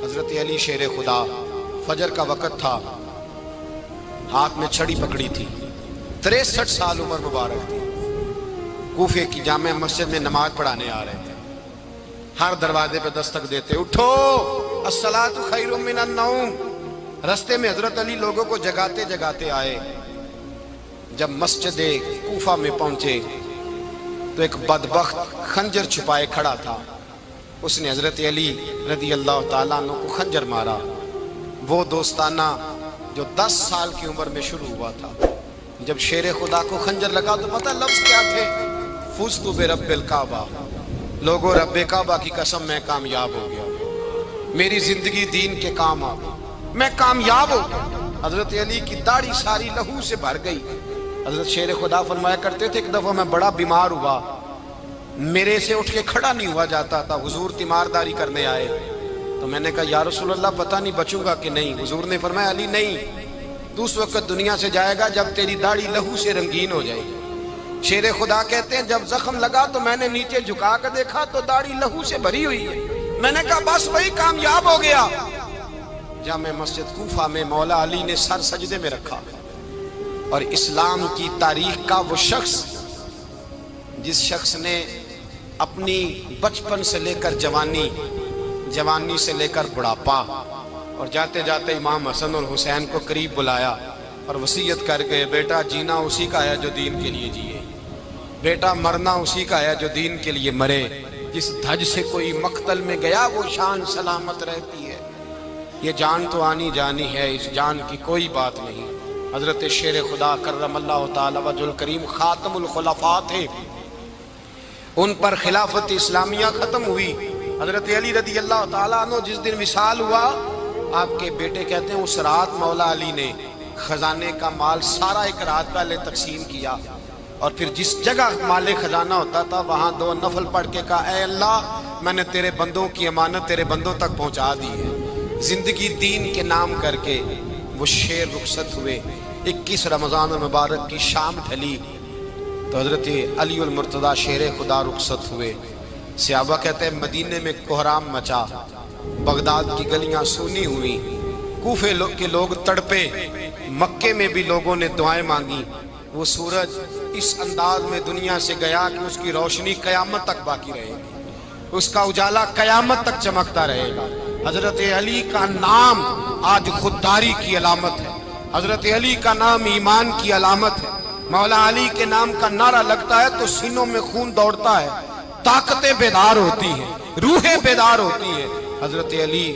حضرت علی شیر خدا، فجر کا وقت تھا، ہاتھ میں چھڑی پکڑی تھی، 63 سال عمر مبارک تھی، کوفے کی جامع مسجد میں نماز پڑھانے آ رہے تھے۔ ہر دروازے پہ دستک دیتے، اٹھو الصلاۃ خیر من النوم۔ رستے میں حضرت علی لوگوں کو جگاتے جگاتے آئے۔ جب مسجد کوفہ میں پہنچے تو ایک بدبخت خنجر چھپائے کھڑا تھا، اس نے حضرت علی رضی اللہ تعالیٰ عنہ کو خنجر مارا۔ وہ دوستانہ جو 10 سال کی عمر میں شروع ہوا تھا، جب شیر خدا کو خنجر لگا تو پتہ لفظ کیا تھے؟ فزت برب الکعبہ، لوگوں رب کعبہ کی قسم میں کامیاب ہو گیا، میری زندگی دین کے کام آ گئی، میں کامیاب ہو گیا۔ حضرت علی کی داڑھی ساری لہو سے بھر گئی۔ حضرت شیر خدا فرمایا کرتے تھے، ایک دفعہ میں بڑا بیمار ہوا، میرے سے اٹھ کے کھڑا نہیں ہوا جاتا تھا، حضور تیمارداری کرنے آئے تو میں نے کہا یا رسول اللہ پتہ نہیں بچوں گا کہ نہیں۔ حضور نے فرمایا علی نہیں، تو اس وقت دنیا سے جائے گا جب تیری داڑھی لہو سے رنگین ہو جائے گی۔ شیر خدا کہتے ہیں جب زخم لگا تو میں نے نیچے جھکا کر دیکھا تو داڑھی لہو سے بھری ہوئی ہے، میں نے کہا بس وہی کامیاب ہو گیا۔ جامع مسجد کوفہ میں مولا علی نے سر سجدے میں رکھا، اور اسلام کی تاریخ کا وہ شخص جس شخص نے اپنی بچپن سے لے کر جوانی، جوانی سے لے کر بڑھاپا، اور جاتے جاتے امام حسن اور حسین کو قریب بلایا اور وصیت کر کے بیٹا جینا اسی کا ہے جو دین کے لیے جیے، بیٹا مرنا اسی کا ہے جو دین کے لیے مرے، جس دھج سے کوئی مقتل میں گیا وہ شان سلامت رہتی ہے، یہ جان تو آنی جانی ہے، اس جان کی کوئی بات نہیں۔ حضرت شیر خدا کرم اللہ تعالی وجہ الکریم خاتم الخلفاء تھے، ان پر خلافت اسلامیہ ختم ہوئی۔ حضرت علی رضی اللہ تعالیٰ عنہ جس دن وصال ہوا، آپ کے بیٹے کہتے ہیں اس رات مولا علی نے خزانے کا مال سارا ایک رات پہلے تقسیم کیا، اور پھر جس جگہ مال خزانہ ہوتا تھا وہاں 2 نفل پڑھ کے کہا اے اللہ میں نے تیرے بندوں کی امانت تیرے بندوں تک پہنچا دی ہے۔ زندگی دین کے نام کر کے وہ شیر رخصت ہوئے۔ 21 رمضان المبارک کی شام ڈھلی تو حضرت علی المرتضیٰ شیر خدا رخصت ہوئے۔ صحابہ کہتے ہیں مدینے میں کوہرام مچا، بغداد کی گلیاں سونی ہوئی، کوفے کے لوگ تڑپے، مکے میں بھی لوگوں نے دعائیں مانگی۔ وہ سورج اس انداز میں دنیا سے گیا کہ اس کی روشنی قیامت تک باقی رہے گی، اس کا اجالا قیامت تک چمکتا رہے گا۔ حضرت علی کا نام آج خودداری کی علامت ہے، حضرت علی کا نام ایمان کی علامت ہے۔ مولا علی کے نام کا نعرہ لگتا ہے تو سینوں میں خون دوڑتا ہے، طاقتیں بیدار ہوتی ہیں، روحیں بیدار ہوتی ہیں۔ حضرت علی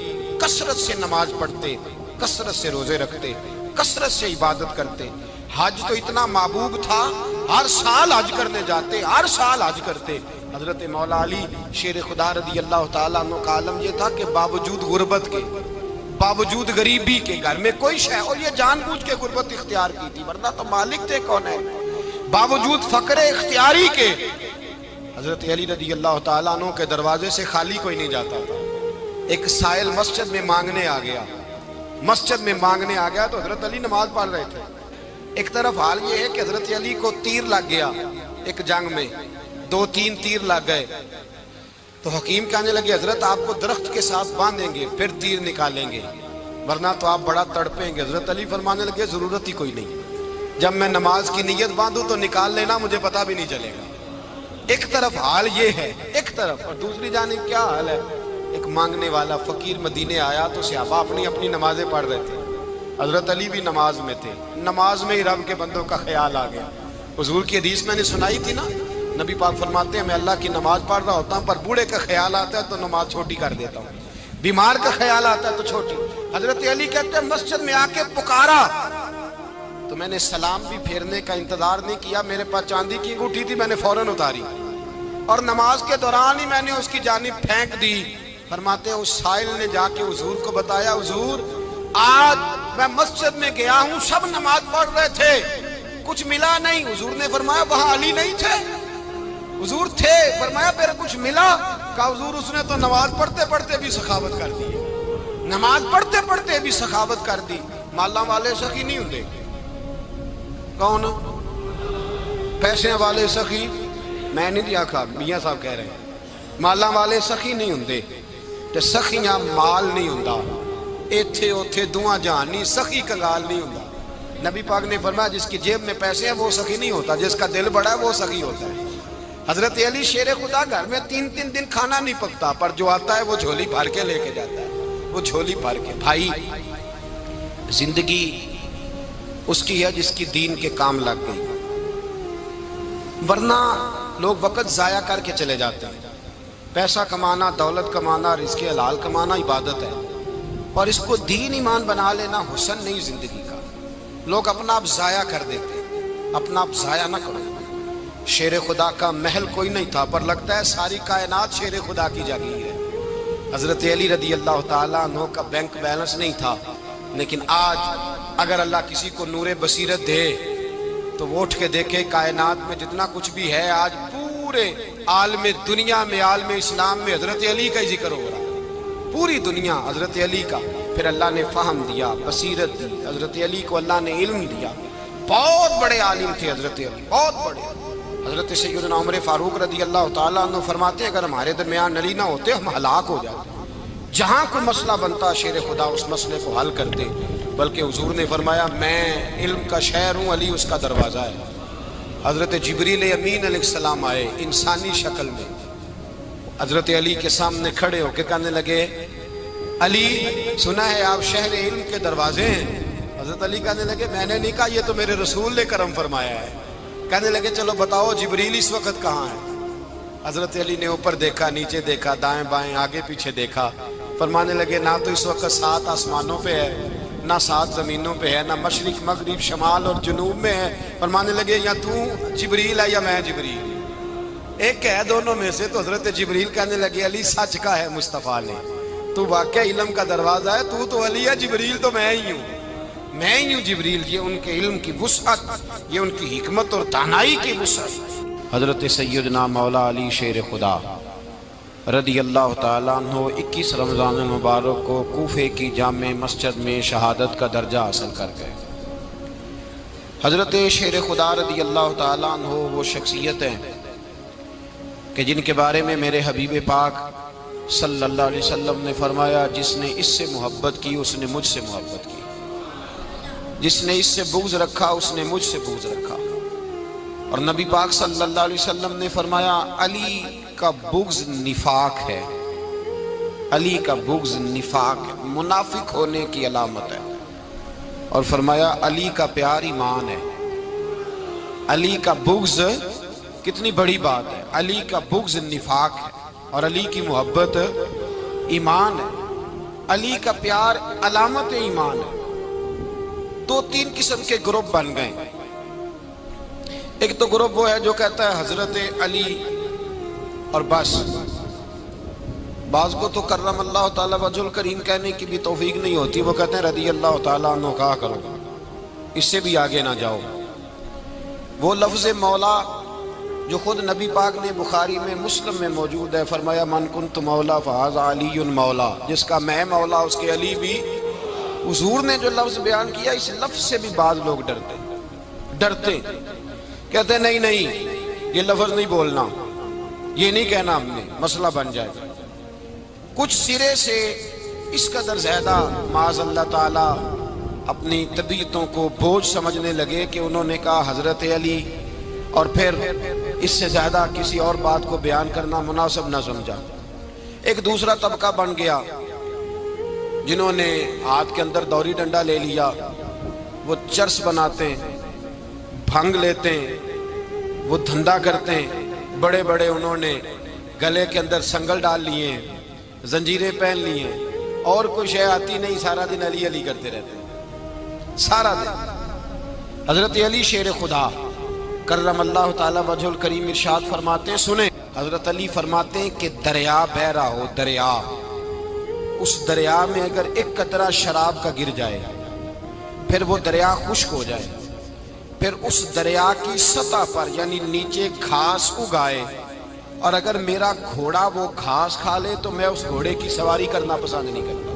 کثرت سے نماز پڑھتے، کثرت سے روزے رکھتے، کثرت سے عبادت کرتے۔ حج تو اتنا محبوب تھا، ہر سال حج کرنے جاتے، ہر سال حج کرتے۔ حضرت مولا علی شیر خدا رضی اللہ تعالیٰ عنہ کا عالم یہ تھا کہ باوجود غربت کے، باوجود غریبی کے، گھر میں کوئی شے، اور یہ جان بوجھ کے غربت اختیار کی تھی ورنہ تو مالک تھے کون ہے، باوجود فقر اختیاری کے حضرت علی رضی اللہ تعالیٰ عنہ کے دروازے سے خالی کوئی نہیں جاتا تھا۔ ایک سائل مسجد میں مانگنے آ گیا، مسجد میں مانگنے آ گیا تو حضرت علی نماز پڑھ رہے تھے۔ ایک طرف حال یہ ہے کہ حضرت علی کو تیر لگ گیا، ایک جنگ میں 2-3 تیر لگ گئے تو حکیم کہنے لگے حضرت آپ کو درخت کے ساتھ باندھیں گے پھر تیر نکالیں گے ورنہ تو آپ بڑا تڑپیں گے۔ حضرت علی فرمانے لگے ضرورت ہی کوئی نہیں، جب میں نماز کی نیت باندھوں تو نکال لینا، مجھے پتہ بھی نہیں چلے گا۔ ایک طرف حال یہ ہے، ایک طرف، اور دوسری جانب کیا حال ہے؟ ایک مانگنے والا فقیر مدینے آیا تو صحابہ اپنی اپنی نمازیں پڑھ رہے تھے، حضرت علی بھی نماز میں تھے، نماز میں ہی رب کے بندوں کا خیال آ گیا۔ حضور کی حدیث میں نے سنائی تھی نا، نبی پاک فرماتے ہیں میں اللہ کی نماز پڑھ رہا ہوتا ہوں پر بوڑھے کا خیال آتا ہے تو نماز چھوٹی کر دیتا ہوں، بیمار کا خیال آتا ہے تو چھوٹی۔ حضرت علی کہتے ہیں مسجد میں آ کے پکارا تو میں نے سلام بھی پھیرنے کا انتظار نہیں کیا، میرے پاس چاندی کی انگوٹھی تھی، میں نے فوراً اتاری اور نماز کے دوران ہی میں نے اس کی جانب پھینک دی۔ فرماتے ہیں اس سائل نے جا کے حضور کو بتایا حضور آج میں مسجد میں گیا ہوں، سب نماز پڑھ رہے تھے، کچھ ملا نہیں۔ حضور نے فرمایا وہاں علی نہیں تھے؟ حضور تھے۔ فرمایا پھر کچھ ملا؟ کہا حضور اس نے تو نماز پڑھتے پڑھتے بھی سخاوت کر دی، نماز پڑھتے پڑھتے بھی سخاوت کر دی۔ مالاں والے سخی نہیں ہوندے، کون؟ پیسے والے سخی، میں نہیں دیا کھا، میاں صاحب کہہ رہے ہیں مالاں والے سخی نہیں ہوندے، تے سخیاں مال نہیں ہوندا، ایتھے اوتھے دعاں جہان نہیں، سخی کنگال نہیں ہوندا۔ نبی پاک نے فرمایا جس کی جیب میں پیسے ہیں وہ سخی نہیں ہوتا، جس کا دل بڑا ہے وہ سخی ہوتا ہے۔ حضرت علی شیر خدا گھر میں 3 دن کھانا نہیں پکتا، پر جو آتا ہے وہ جھولی بھر کے لے کے جاتا ہے، وہ جھولی بھر کے۔ بھائی زندگی اس کی ہے جس کی دین کے کام لگ گئی، ورنہ لوگ وقت ضائع کر کے چلے جاتے ہیں۔ پیسہ کمانا، دولت کمانا، رزق حلال کمانا عبادت ہے، اور اس کو دین ایمان بنا لینا حسن نہیں زندگی کا۔ لوگ اپنا آپ ضائع کر دیتے ہیں، اپنا آپ ضائع نہ کرو۔ شیر خدا کا محل کوئی نہیں تھا، پر لگتا ہے ساری کائنات شیر خدا کی جاگیر ہے۔ حضرت علی رضی اللہ تعالیٰ عنہ کا بینک بیلنس نہیں تھا، لیکن آج اگر اللہ کسی کو نور بصیرت دے تو وہ اٹھ کے دیکھے کائنات میں جتنا کچھ بھی ہے، آج پورے عالم دنیا میں، عالم اسلام میں حضرت علی کا ہی ذکر ہو رہا ہے، پوری دنیا حضرت علی کا۔ پھر اللہ نے فہم دیا، بصیرت دی، حضرت علی کو اللہ نے علم دیا۔ بہت بڑے عالم تھے حضرت علی، بہت بڑے۔ حضرت سیدنا عمر فاروق رضی اللہ تعالیٰ عنہ فرماتے ہیں اگر ہمارے درمیان علی نہ ہوتے ہم ہلاک ہو جاتے، جہاں کوئی مسئلہ بنتا شیر خدا اس مسئلے کو حل کرتے، بلکہ حضور نے فرمایا میں علم کا شہر ہوں، علی اس کا دروازہ ہے۔ حضرت جبریل امین علیہ السلام آئے انسانی شکل میں، حضرت علی کے سامنے کھڑے ہو کے کہنے لگے علی سنا ہے آپ شہر علم کے دروازے ہیں۔ حضرت علی کہنے لگے میں نے نہیں کہا، یہ تو میرے رسول نے کرم فرمایا ہے۔ کہنے لگے چلو بتاؤ جبریل اس وقت کہاں ہے؟ حضرت علی نے اوپر دیکھا، نیچے دیکھا، دائیں بائیں آگے پیچھے دیکھا، فرمانے لگے نہ تو اس وقت 7 آسمانوں پہ ہے، نہ 7 زمینوں پہ ہے، نہ مشرق مغرب شمال اور جنوب میں ہے۔ فرمانے لگے یا تو جبریل ہے یا میں جبریل، ایک ہے دونوں میں سے۔ تو حضرت جبریل کہنے لگے علی سچ کا ہے مصطفیٰ نے، تو واقعہ علم کا دروازہ ہے، تو علی ہے، جبریل تو میں ہی ہوں، میں ہی ہوں جبریل۔ یہ ان کے علم کی وسعت، یہ ان کی حکمت اور دانائی کی وسعت۔ حضرت سیدنا مولا علی شیر خدا رضی اللہ تعالیٰ عنہ 21 رمضان المبارک کو کوفے کی جامع مسجد میں شہادت کا درجہ حاصل کر گئے۔ حضرت شیر خدا رضی اللہ تعالیٰ عنہ وہ شخصیت ہیں کہ جن کے بارے میں میرے حبیب پاک صلی اللہ علیہ وسلم نے فرمایا جس نے اس سے محبت کی اس نے مجھ سے محبت کی، جس نے اس سے بغض رکھا اس نے مجھ سے بغض رکھا۔ اور نبی پاک صلی اللہ علیہ وسلم نے فرمایا علی کا بغض نفاق ہے، علی کا بغض نفاق ہے، منافق ہونے کی علامت ہے۔ اور فرمایا علی کا پیار ایمان ہے، علی کا بغض کتنی بڑی بات ہے، علی کا بغض نفاق ہے اور علی کی محبت ایمان ہے، علی کا پیار علامت ایمان ہے۔ 2-3 قسم کے گروپ بن گئے۔ ایک تو گروپ وہ ہے جو کہتا ہے حضرت علی اور بس، بعض کو تو کرم اللہ تعالیٰ وجہ الکریم کہنے کی بھی توفیق نہیں ہوتی، وہ کہتے ہیں رضی اللہ تعالیٰ عنہ کہا کرو، اس سے بھی آگے نہ جاؤ۔ وہ لفظ مولا جو خود نبی پاک نے بخاری میں مسلم میں موجود ہے، فرمایا من کنت مولا فہذا علی مولا، جس کا میں مولا اس کے علی بھی۔ حضور نے جو لفظ بیان کیا اس لفظ سے بھی بعض لوگ ڈرتے کہتے ہیں نہیں یہ لفظ نہیں بولنا، یہ نہیں کہنا ہم نے، مسئلہ بن جائے گا۔ کچھ سرے سے اس قدر زیادہ معاذ اللہ تعالیٰ اپنی طبیعتوں کو بوجھ سمجھنے لگے کہ انہوں نے کہا حضرت علی، اور پھر اس سے زیادہ کسی اور بات کو بیان کرنا مناسب نہ سمجھا۔ ایک دوسرا طبقہ بن گیا جنہوں نے ہاتھ کے اندر دوری ڈنڈا لے لیا، وہ چرس بناتے ہیں، بھنگ لیتے ہیں، وہ دھندا کرتے ہیں، بڑے بڑے انہوں نے گلے کے اندر سنگل ڈال لیے ہیں، زنجیریں پہن لی ہیں، اور کوئی شے آتی نہیں، سارا دن علی علی کرتے رہتے ہیں سارا دن۔ حضرت علی شیر خدا کرم اللہ تعالیٰ وجہ الکریم ارشاد فرماتے ہیں، سنیں، حضرت علی فرماتے ہیں کہ دریا بہہ رہا ہو، دریا، اس دریا میں اگر ایک قطرہ شراب کا گر جائے پھر وہ دریا خشک ہو جائے، پھر اس دریا کی سطح پر یعنی نیچے گھاس اگائے، اور اگر میرا گھوڑا وہ گھاس کھا لے تو میں اس گھوڑے کی سواری کرنا پسند نہیں کرتا۔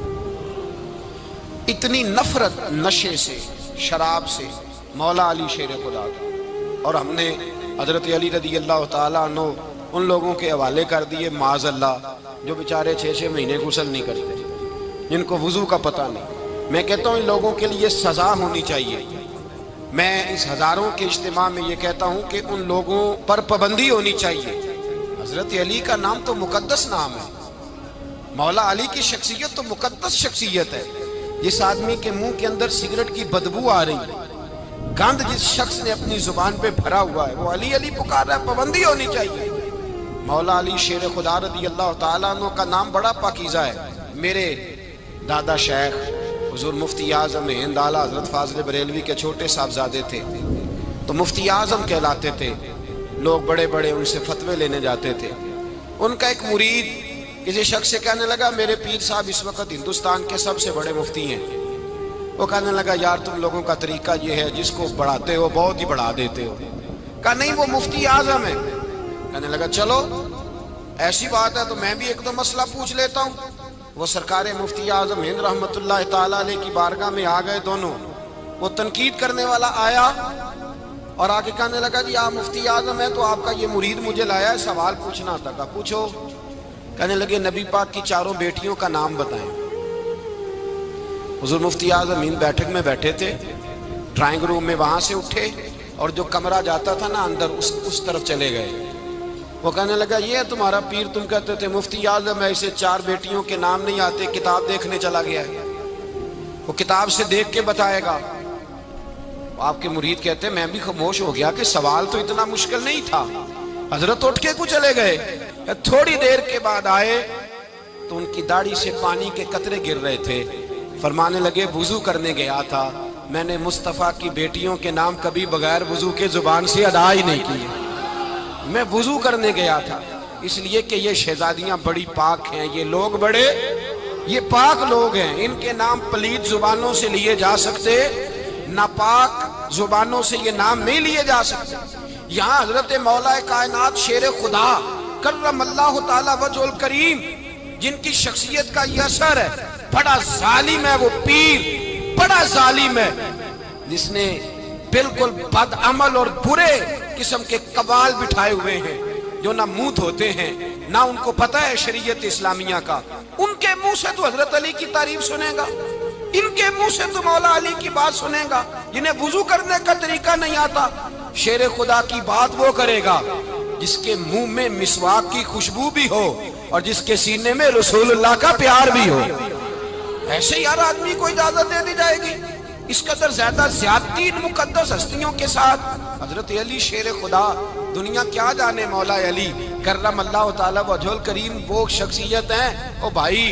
اتنی نفرت نشے سے، شراب سے مولا علی شیر خدا کا۔ اور ہم نے حضرت علی رضی اللہ تعالیٰ عنہ ان لوگوں کے حوالے کر دیے معاذ اللہ جو بیچارے 6 مہینے غسل نہیں کرتے، جن کو وضو کا پتہ نہیں۔ میں کہتا ہوں ان لوگوں کے لیے سزا ہونی چاہیے۔ میں اس ہزاروں کے اجتماع میں یہ کہتا ہوں کہ ان لوگوں پر پابندی ہونی چاہیے۔ حضرت علی کا نام تو مقدس نام ہے، مولا علی کی شخصیت تو مقدس شخصیت ہے۔ جس آدمی کے منہ کے اندر سگریٹ کی بدبو آ رہی ہے، گند جس شخص نے اپنی زبان پہ بھرا ہوا ہے، وہ علی علی پکار رہا ہے، پابندی ہونی چاہیے۔ مولا علی شیر خدا رضی اللہ تعالیٰ عنہ کا نام بڑا پاکیزہ ہے۔ میرے دادا شیخ حضور مفتی اعظم ہند اعلیٰ حضرت فاضل بریلوی کے چھوٹے صاحبزادے تھے، تو مفتی اعظم کہلاتے تھے، لوگ بڑے بڑے ان سے فتوے لینے جاتے تھے۔ ان کا ایک مرید کسی شخص سے کہنے لگا میرے پیر صاحب اس وقت ہندوستان کے سب سے بڑے مفتی ہیں۔ وہ کہنے لگا یار تم لوگوں کا طریقہ یہ ہے جس کو بڑھاتے ہو بہت ہی بڑھا دیتے ہو۔ کہا نہیں وہ مفتی اعظم ہے۔ کہنے لگا چلو ایسی بات ہے تو میں بھی ایک دو مسئلہ پوچھ لیتا ہوں۔ وہ سرکار مفتی اعظم ہند رحمت اللہ تعالیٰ علیہ کی بارگاہ میں آ گئے دونوں۔ وہ تنقید کرنے والا آیا اور آگے کہنے لگا جی آپ مفتی اعظم ہے تو آپ کا یہ مرید مجھے لایا ہے سوال پوچھنا تھا۔ کہا پوچھو۔ کہنے لگے نبی پاک کی 4 بیٹیوں کا نام بتائیں۔ حضور مفتی اعظم ہند بیٹھک میں بیٹھے تھے، ڈرائنگ روم میں، وہاں سے اٹھے اور جو کمرہ جاتا تھا نا اندر اس طرف چلے گئے۔ وہ کہنے لگا یہ ہے تمہارا پیر، تم کہتے تھے مفتی اعظم ہے، اسے 4 بیٹیوں کے نام نہیں آتے، کتاب دیکھنے چلا گیا ہے، وہ کتاب سے دیکھ کے بتائے گا۔ آپ کے مرید کہتے میں بھی خاموش ہو گیا کہ سوال تو اتنا مشکل نہیں تھا۔ حضرت اٹھ کے کو چلے گئے۔ تھوڑی دیر کے بعد آئے تو ان کی داڑھی سے پانی کے قطرے گر رہے تھے۔ فرمانے لگے وضو کرنے گیا تھا، میں نے مصطفیٰ کی بیٹیوں کے نام کبھی بغیر وضو کے زبان سے ادا ہی نہیں کیے۔ میں وضو کرنے گیا تھا اس لیے کہ یہ شہزادیاں بڑی پاک ہیں، یہ لوگ بڑے یہ پاک لوگ ہیں، ان کے نام پلید زبانوں سے لیے جا سکتے، ناپاک زبانوں سے یہ نام نہیں لیے جا سکتے۔ یہاں حضرت مولا کائنات شیر خدا کرم اللہ تعالی وجہ الکریم جن کی شخصیت کا یہ اثر ہے، بڑا ظالم ہے وہ پیر، بڑا ظالم ہے جس نے بالکل بد عمل اور برے قسم کے قوال بٹھائے ہوئے ہیں، جو نہ منہ دھوتے ہیں نہ ان کو پتہ ہے شریعت اسلامیہ کا۔ ان کے منہ سے تو حضرت علی کی تعریف سنے گا، ان کے منہ سے تو مولا علی کی بات سنے گا، جنہیں وضو کرنے کا طریقہ نہیں آتا۔ شیر خدا کی بات وہ کرے گا جس کے منہ میں مسواک کی خوشبو بھی ہو اور جس کے سینے میں رسول اللہ کا پیار بھی ہو۔ ایسے یار آدمی کو اجازت دے دی جائے گی؟ اس قدر زیادہ زیادتی ان مقدس ہستیوں کے ساتھ۔ حضرت علی شیر خدا، دنیا کیا جانے مولا علی کرم اللہ تعالی وجہ الکریم وہ شخصیت ہیں۔ او بھائی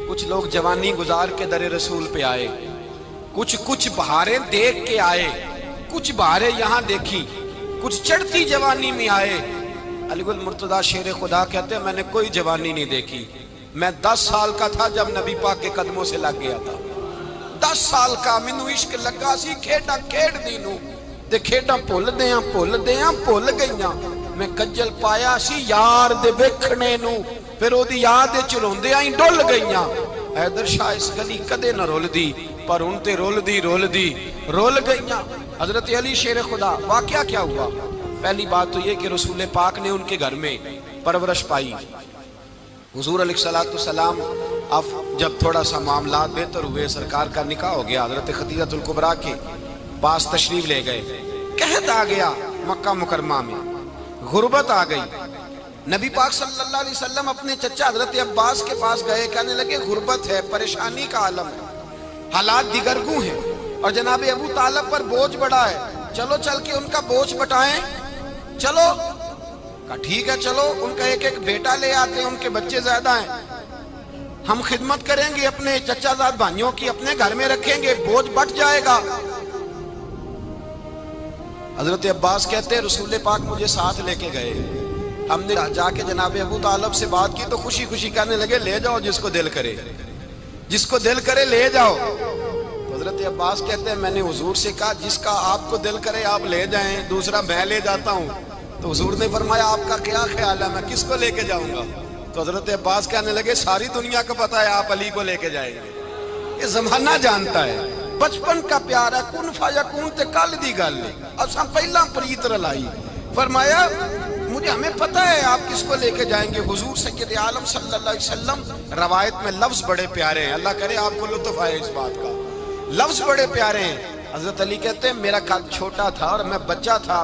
کچھ لوگ جوانی گزار کے در رسول پہ آئے، کچھ بہاریں دیکھ کے آئے، کچھ بہاریں یہاں دیکھی، کچھ چڑھتی جوانی میں آئے۔ علی گل مرتضیٰ شیر خدا کہتے ہیں میں نے کوئی جوانی نہیں دیکھی، میں 10 سال کا تھا جب نبی پاک کے قدموں سے لگ گیا تھا۔ 10 سال کا مینوں عشق لگا سی، کھیڈا کھیڈ دی نو تے کھیڈا بھول گئیاں، میں کجل پایا سی یار دے ویکھنے نو، پھر او دی یاد وچ روندیاں ہی ڈل گئیاں۔ حیدر شاہ اس گلی کدے نہ رول دی پر ان تے رول گئیاں۔ حضرت علی شیر خدا، واقعہ کیا ہوا؟ پہلی بات تو یہ کہ رسول پاک نے ان کے گھر میں پرورش پائی۔ حضور علیہ السلام اب جب تھوڑا سا معاملات بہتر ہوئے، سرکار کا نکاح ہو گیا، حضرت خدیجہ الکبریٰ کے پاس تشریف لے گئے، قحط آ گیا مکہ مکرمہ میں، غربت آ گئی۔ نبی پاک صلی اللہ علیہ وسلم اپنے چچا حضرت عباس کے پاس گئے، کہنے لگے غربت ہے، پریشانی کا عالم ہے، حالات دیگرگوں ہیں اور جناب ابو طالب پر بوجھ بڑا ہے، چلو چل کے ان کا بوجھ بٹائیں۔ چلو کہا ٹھیک ہے چلو، ان کا ایک بیٹا لے آتے ہیں، ان کے بچے زیادہ ہیں، ہم خدمت کریں گے اپنے چچا زاد بھائیوں کی، اپنے گھر میں رکھیں گے، بوجھ بٹ جائے گا۔ حضرت عباس کہتے ہیں رسول پاک مجھے ساتھ لے کے گئے، ہم نے جا کے جناب ابو طالب سے بات کی تو خوشی خوشی کہنے لگے لے جاؤ جس کو دل کرے، جس کو دل کرے لے جاؤ۔ حضرت عباس کہتے ہیں میں نے حضور سے کہا جس کا آپ کو دل کرے آپ لے جائیں، دوسرا میں لے جاتا ہوں۔ تو حضور نے فرمایا آپ کا کیا خیال ہے میں کس کو لے کے جاؤں گا؟ تو حضرت عباس کہنے لگے ساری دنیا کو پتا ہے آپ علی کو لے کے جائیں گے، یہ زمانہ جانتا ہے، بچپن کا پیار ہے، کن فیکون تے کل دی گل ہے، اساں پہلا پریت رلائی۔ فرمایا مجھے ہمیں پتہ ہے آپ کس کو لے کے جائیں گے، حضور سید عالم صلی اللہ علیہ وسلم۔ روایت میں لفظ بڑے پیارے ہیں، اللہ کرے آپ کو لطف آئے اس بات کا، لفظ بڑے پیارے ہیں۔ حضرت علی کہتے ہیں میرا قد چھوٹا تھا اور میں بچہ تھا،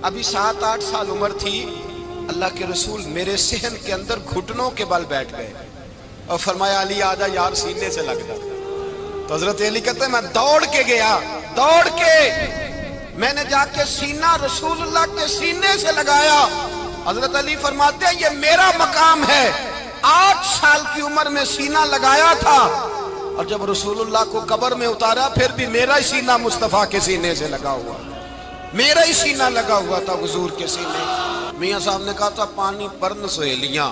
ابھی 7-8 سال عمر تھی، اللہ کے رسول میرے صحن کے اندر گھٹنوں کے بل بیٹھ گئے اور فرمایا علی آجا یار سینے سے لگ جا۔ تو حضرت علی کہتے ہیں میں دوڑ کے گیا، دوڑ کے میں نے جا کے سینہ رسول اللہ کے سینے سے لگایا۔ حضرت علی فرماتے ہیں یہ میرا مقام ہے، 8 سال کی عمر میں سینہ لگایا تھا، اور جب رسول اللہ کو قبر میں اتارا پھر بھی میرا ہی سینہ مصطفیٰ کے سینے سے لگا ہوا، میرا ہی سینہ لگا ہوا تھا حضور کے سینے۔ میاں صاحب نے کہا تھا پانی پرن سہیلیاں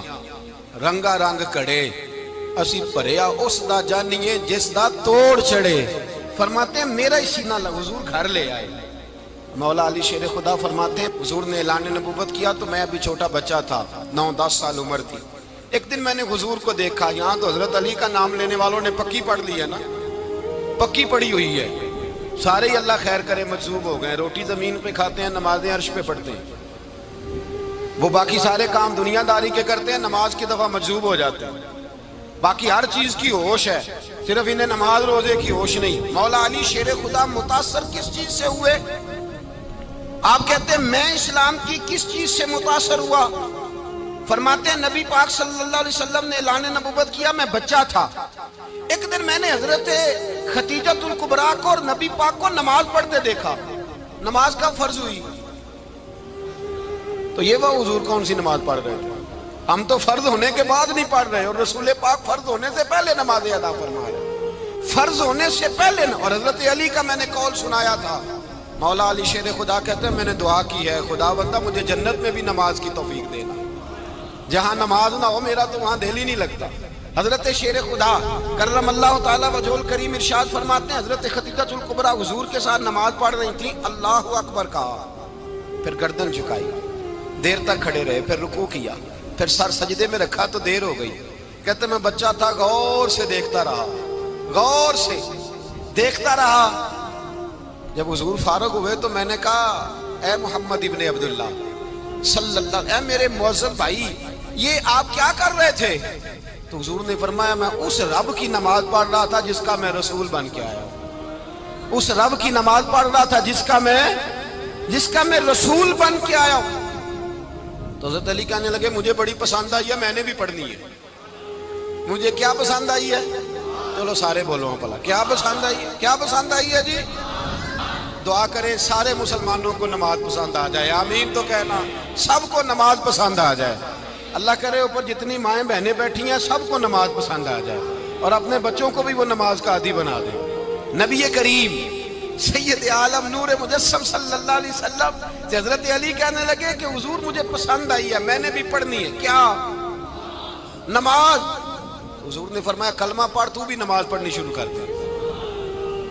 رنگا رنگ کڑے، اسی پریا اس دا جانیے جس دا توڑ چڑے۔ فرماتے ہیں میرا ہی سینہ لگا، حضور گھر لے آئے۔ مولا علی شیر خدا فرماتے ہیں حضور نے اعلان نبوت کیا تو میں ابھی چھوٹا بچہ تھا، 9-10 سال عمر تھی۔ ایک دن میں نے حضور کو دیکھا، یہاں تو حضرت علی کا نام لینے والوں نے پکی پڑھ لی ہے نا، پکی پڑھی ہوئی ہے، سارے ہی اللہ خیر کرے مجذوب ہو گئے، روٹی زمین پہ کھاتے ہیں، نمازیں عرش پہ پڑھتے ہیں، وہ باقی سارے کام دنیا داری کے کرتے ہیں، نماز کی دفعہ مجذوب ہو جاتے ہیں، باقی ہر چیز کی ہوش ہے، صرف انہیں نماز روزے کی ہوش نہیں۔ مولا علی شیر خدا متاثر کس چیز سے ہوئے؟ آپ کہتے ہیں میں اسلام کی کس چیز سے متاثر ہوا؟ فرماتے ہیں نبی پاک صلی اللہ علیہ وسلم نے اعلان نبوت کیا، میں بچہ تھا، ایک دن میں نے حضرت خدیجۃ الکبریٰ کو اور نبی پاک کو نماز پڑھتے دیکھا، نماز کا فرض ہوئی، تو یہ وہ حضور کون سی نماز پڑھ رہے تھے؟ ہم تو فرض ہونے کے بعد نہیں پڑھ رہے، اور رسول پاک فرض ہونے سے پہلے نماز ادا فرما رہے، فرض ہونے سے پہلے۔ اور حضرت علی کا میں نے قول سنایا تھا، مولا علی شیر خدا کہتے ہیں میں نے دعا کی ہے خدا بندہ مجھے جنت میں بھی نماز کی توفیق دینا، جہاں نماز نہ ہو میرا تو وہاں دل ہی نہیں لگتا۔ حضرت شیر خدا کرم اللہ تعالیٰ وجہ الکریم ارشاد فرماتے ہیں حضرت خدیجۃ الکبریٰ حضور کے ساتھ نماز پڑھ رہی تھی، اللہ اکبر کہا، پھر گردن جھکائی، دیر تک کھڑے رہے، پھر رکوع کیا، پھر سر سجدے میں رکھا تو دیر ہو گئی۔ کہتے میں بچہ تھا، غور سے دیکھتا رہا، غور سے دیکھتا رہا۔ جب حضور فارغ ہوئے تو میں نے کہا اے محمد ابن عبداللہ صلی اللہ، اے میرے معزز بھائی یہ آپ کیا کر رہے تھے؟ تو حضور نے فرمایا میں اس رب کی نماز پڑھ رہا تھا جس کا میں رسول بن کے آیا ہوں، اس رب کی نماز پڑھ رہا تھا جس کا میں رسول بن کے آیا ہوں۔ تو حضرت علی کہنے لگے مجھے بڑی پسند آئی ہے، میں نے بھی پڑھنی ہے۔ مجھے کیا پسند آئی ہے؟ چلو سارے بولو پلا، کیا پسند آئی ہے؟ کیا پسند آئی ہے جی؟ دعا کریں سارے مسلمانوں کو نماز پسند آ جائے، آمین تو کہنا، سب کو نماز پسند آ جائے۔ اللہ کرے اوپر جتنی مائیں بہنیں بیٹھی ہیں سب کو نماز پسند آ جائے، اور اپنے بچوں کو بھی وہ نماز کا عادی بنا دیں۔ نبی کریم سید عالم نور مجسم صلی اللہ علیہ وسلم سے حضرت علی کہنے لگے کہ حضور مجھے پسند آئی ہے، میں نے بھی پڑھنی ہے، کیا؟ نماز۔ حضور نے فرمایا کلمہ پڑھ، تو بھی نماز پڑھنی شروع کر دے۔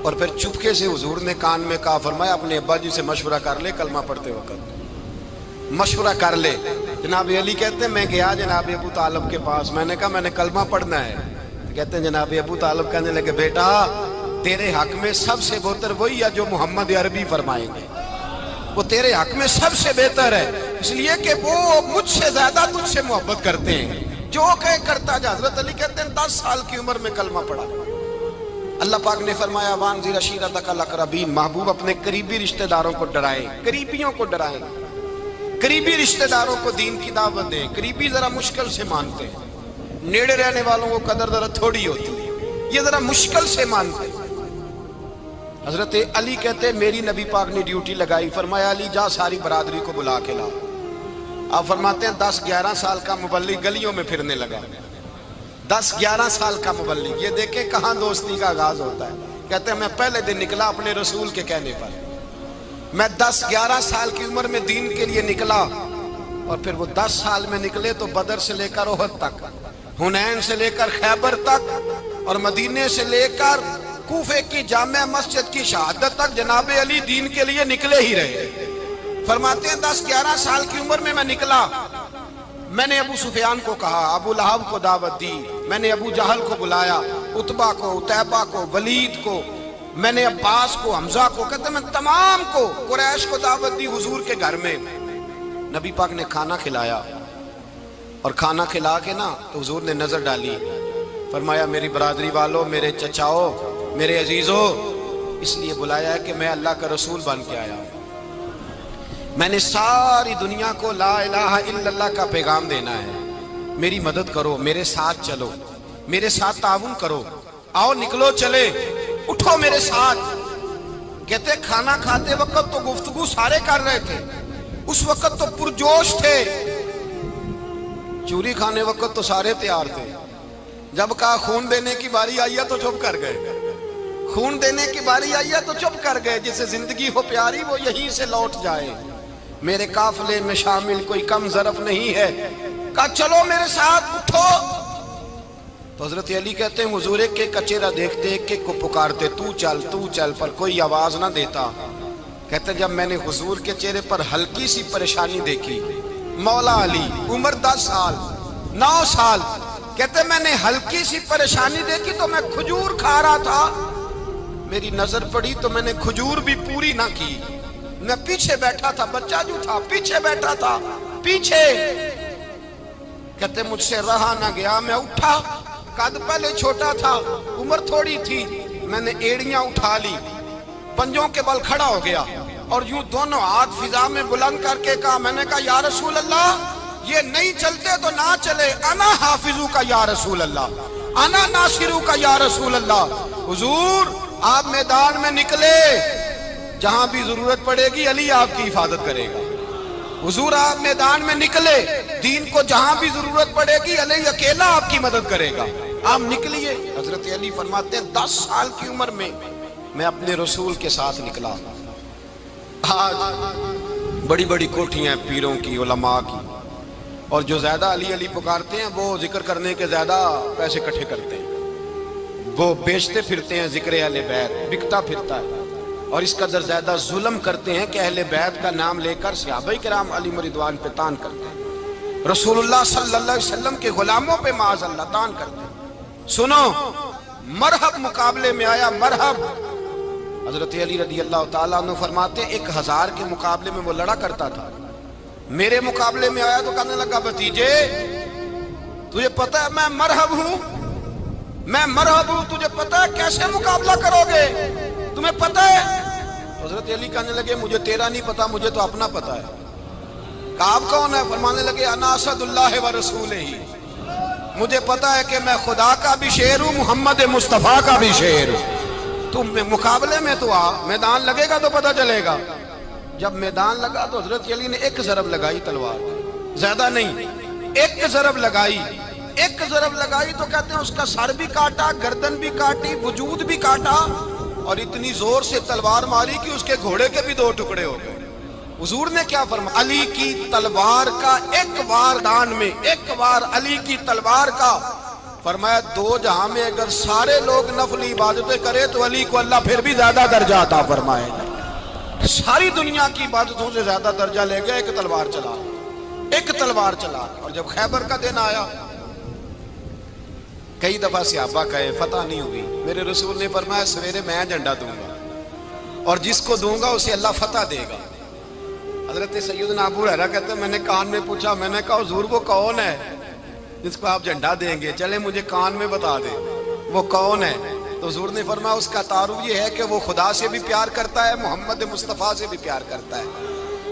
اور پھر چپکے سے حضور نے کان میں کہا، فرمایا اپنے ابا جی سے مشورہ کر لے کلمہ پڑھتے وقت، مشورہ کر لے۔ جناب علی کہتے ہیں میں گیا جناب ابو طالب کے پاس، میں نے کہا میں نے کلمہ پڑھنا ہے۔ کہتے ہیں جناب ابو طالب کہنے لگے بیٹا تیرے حق میں سب سے بہتر وہی ہے جو محمد عربی فرمائیں گے، وہ تیرے حق میں سب سے بہتر ہے، اس لیے کہ وہ مجھ سے زیادہ تجھ سے محبت کرتے ہیں، جو کہے کرتا جا۔ حضرت علی کہتے ہیں 10 سال کی عمر میں کلمہ پڑھا۔ اللہ پاک نے فرمایا وانذر عشیرتک الاقربین، محبوب اپنے قریبی رشتہ داروں کو ڈرائیں، قریبیوں کو ڈرائیں، قریبی رشتہ داروں کو دین کی دعوت دیں۔ قریبی ذرا مشکل سے مانتے ہیں، نیڑے رہنے والوں کو قدر ذرا تھوڑی ہوتی ہے، یہ ذرا مشکل سے مانتے ہیں۔ حضرت علی کہتے ہیں میری نبی پاک نے ڈیوٹی لگائی، فرمایا علی جا ساری برادری کو بلا کے لا۔ آپ فرماتے ہیں 10-11 سال کا مبلغ گلیوں میں پھرنے لگا، 10-11 سال کا مبلغ، یہ دیکھیں کہاں دوستی کا آغاز ہوتا ہے۔ کہتے ہیں میں پہلے دن نکلا اپنے رسول کے کہنے پر، میں 10-11 سال کی عمر میں دین کے لیے نکلا، اور پھر وہ 10 سال میں نکلے تو بدر سے لے کر احد تک، حنین سے لے کر خیبر تک، اور مدینے سے لے کر کوفے کی جامع مسجد کی شہادت تک جناب علی دین کے لیے نکلے ہی رہے۔ فرماتے ہیں 10-11 سال کی عمر میں نکلا، میں نے ابو سفیان کو کہا، ابو لہب کو دعوت دی، میں نے ابو جہل کو بلایا، عتبہ کو، عتیبہ کو، ولید کو، میں نے عباس کو، حمزہ کو، کہتے میں تمام کو، قریش کو دعوت دی حضور کے گھر میں۔ نبی پاک نے کھانا کھلایا اور کھانا کھلا کے نا تو حضور نے نظر ڈالی، فرمایا میری برادری والوں، میرے چچاؤ، میرے عزیزو، اس لیے بلایا ہے کہ میں اللہ کا رسول بن کے آیا ہوں، میں نے ساری دنیا کو لا الہ الا اللہ کا پیغام دینا ہے، میری مدد کرو، میرے ساتھ چلو، میرے ساتھ تعاون کرو، آؤ نکلو چلے، اٹھو میرے ساتھ۔ کہتے کھانا کھاتے وقت تو گفتگو سارے کر رہے تھے، اس وقت تو پرجوش تھے، چوری کھانے وقت تو سارے تیار تھے، جب کہا خون دینے کی باری آئی ہے تو چپ کر گئے، خون دینے کی باری آئی ہے تو چپ کر گئے، جسے زندگی ہو پیاری وہ یہیں سے لوٹ جائے، میرے قافلے میں شامل کوئی کم ظرف نہیں ہے، کہا چلو میرے ساتھ اٹھو۔ تو حضرت علی کہتے ہیں حضور ایک ایک کا چہرہ دیکھتے ایک ایک کو پکارتے، تو چل، پر کوئی آواز نہ دیتا۔ کہتے جب میں نے حضور کے چہرے پر ہلکی سی پریشانی دیکھی، مولا علی عمر 10 سال 9 سال، کہتے میں نے ہلکی سی پریشانی دیکھی تو میں کھجور کھا رہا تھا، میری نظر پڑی تو میں نے کھجور بھی پوری نہ کی، میں پیچھے بیٹھا تھا، بچہ جو تھا پیچھے بیٹھا تھا، پیچھے۔ کہتے مجھ سے رہا نہ گیا، میں اٹھا، قد پہلے چھوٹا تھا، عمر تھوڑی تھی، میں نے ایڑیاں اٹھا لی، پنجوں کے بل کھڑا ہو گیا اور یوں دونوں ہاتھ فضا میں بلند کر کے کہا، میں نے کہا یا رسول اللہ یہ نہیں چلتے تو نہ چلے، انا حافظو کا یا رسول اللہ، انا ناصرو کا یا رسول اللہ۔ حضور آپ میدان میں نکلے، جہاں بھی ضرورت پڑے گی علی آپ کی حفاظت کرے گا، حضور آپ میدان میں نکلے، دین کو جہاں بھی ضرورت پڑے گی علی اکیلا آپ کی مدد کرے گا، آپ نکلیے۔ حضرت علی فرماتے ہیں 10 سال کی عمر میں میں اپنے رسول کے ساتھ نکلا۔ آج بڑی بڑی کوٹھیاں ہیں پیروں کی، علماء کی، اور جو زیادہ علی علی پکارتے ہیں وہ ذکر کرنے کے زیادہ پیسے اکٹھے کرتے ہیں، وہ بیچتے پھرتے ہیں ذکر اہل بیت، بکتا پھرتا ہے، اور اس قدر زیادہ ظلم کرتے ہیں کہ اہل بیت کا نام لے کر صحابہ کرام علی رضوان پہ تان کرتے ہیں، رسول اللہ صلی اللہ علیہ وسلم کے غلاموں پہ معاذ اللہ تان کرتے ہیں۔ سنو، مرحب مقابلے میں آیا، مرحب۔ حضرت علی رضی اللہ تعالیٰ عنہ فرماتے ہیں 1000 کے مقابلے میں وہ لڑا کرتا تھا، میرے مقابلے میں آیا تو کہنے لگا بھتیجے تجھے پتہ ہے میں مرحب ہوں، میں مرحب ہوں، تجھے پتہ ہے کیسے مقابلہ کرو گے، تمہیں پتہ ہے؟ حضرت علی کہنے لگے مجھے تیرا نہیں پتا، مجھے تو اپنا پتا ہے۔ کہا آپ کون ہے؟ فرمانے لگے انا اسد اللہ و رسولہ، مجھے پتا ہے کہ میں خدا کا بھی شیر ہوں، محمد مصطفیٰ کا بھی شیر ہوں، تم مقابلے میں تو آ، میدان لگے گا تو پتہ چلے گا۔ جب میدان لگا تو حضرت علی نے ایک ضرب لگائی تلوار، زیادہ نہیں، ایک ضرب لگائی، ایک ضرب لگائی تو کہتے ہیں اس کا سر بھی کاٹا، گردن بھی کاٹی، وجود بھی کاٹا، اور اتنی زور سے تلوار ماری کہ اس کے گھوڑے کے بھی 2 ٹکڑے ہو گئے۔ حضور نے کیا فرمایا؟ علی کی تلوار کا ایک وار دان میں، ایک وار علی کی تلوار کا، فرمایا 2 جہاں میں اگر سارے لوگ نفل عبادتیں کرے تو علی کو اللہ پھر بھی زیادہ درجہ عطا فرمائے گا، ساری دنیا کی عبادتوں سے زیادہ درجہ لے گئے ایک تلوار چلا، ایک تلوار چلا۔ اور جب خیبر کا دن آیا، کئی دفعہ صحابہ کہے فتح نہیں ہوئی، میرے رسول نے فرمایا سویرے میں جھنڈا دوں گا اور جس کو دوں گا اسے اللہ فتح دے گا۔ حضرت سیدنا ابو ہریرہ کہتے ہیں میں نے کان میں پوچھا، میں نے کہا حضور وہ کون ہے جس کو آپ جھنڈا دیں گے؟ چلے مجھے کان میں بتا دیں وہ کون ہے۔ تو حضور نے فرمایا اس کا تعارف یہ ہے کہ وہ خدا سے بھی پیار کرتا ہے، محمد مصطفیٰ سے بھی پیار کرتا ہے۔